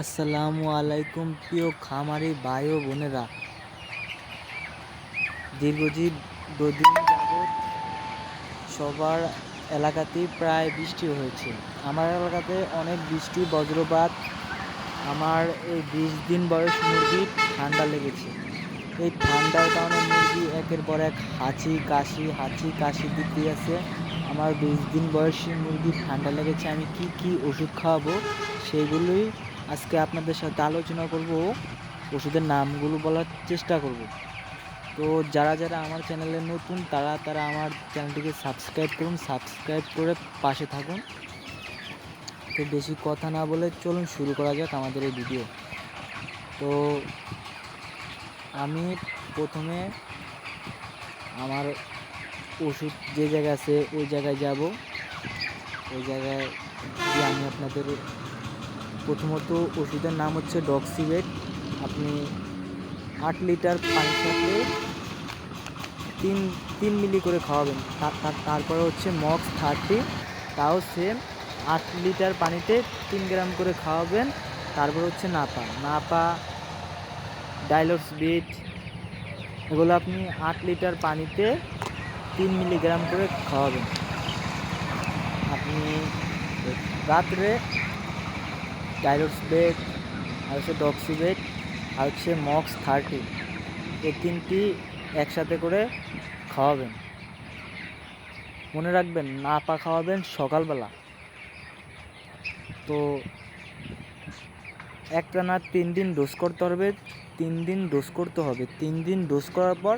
আসসালামু আলাইকুম প্রিয় খামারি ভাই ও বোনেরা। দীর্ঘদিন যাবৎ সবার এলাকাতেই প্রায় বৃষ্টি হয়েছে। আমার এলাকাতে অনেক বৃষ্টি বজ্রপাত। আমার এই 20 দিন বয়স মুরগির ঠান্ডা লেগেছে। এই ঠান্ডার কারণে মুরগি একের পর এক হাঁচি কাশি দিতে আছে। আমার 20 দিন বয়সী মুরগির ঠান্ডা লেগেছে। আমি কি ওষুধ খাওয়াবো সেইগুলোই আজকে আপনাদের সাথে আলোচনা করব। ওষুধের নামগুলো বলার চেষ্টা করব। তো যারা আমার চ্যানেলে নতুন তারা আমার চ্যানেলটিকে সাবস্ক্রাইব করুন, সাবস্ক্রাইব করে পাশে থাকুন। তো বেশি কথা না বলে চলুন শুরু করা যাক আমাদের এই ভিডিও। তো আমি প্রথমে আমার ওষুধ যে জায়গায় আছে ওই জায়গায় যাব। ওই জায়গায় গিয়ে আমি আপনাদের প্রথমত ওষুধের নাম হচ্ছে ডক্সিভেট। আপনি 8 লিটার পানির সাথে 3 মিলি করে খাওয়াবেন। তারপরে হচ্ছে মক্স 30, তাও সেম 8 লিটার পানিতে 3 গ্রাম করে খাওয়াবেন। তারপর হচ্ছে নাপা ডাইলক্স বিট, এগুলো আপনি 8 লিটার পানিতে 3 মিলিগ্রাম করে খাওয়াবেন। আপনি রাত্রে ডাইলক্স বেট আর হচ্ছে ডক্সিবেট আর হচ্ছে মক্স 30, এই তিনটি একসাথে করে খাওয়াবেন। মনে রাখবেন নাপা খাওয়াবেন সকালবেলা। তো একটানা 3 দিন ডোজ করতে হবে। 3 দিন ডোজ করার পর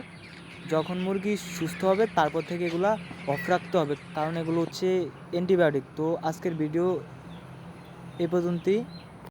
যখন মুরগি সুস্থ হবে তারপর থেকে এগুলা অফ রাখতে হবে, কারণ এগুলো হচ্ছে অ্যান্টিবায়োটিক। তো আজকের ভিডিও এ পর্যন্তই।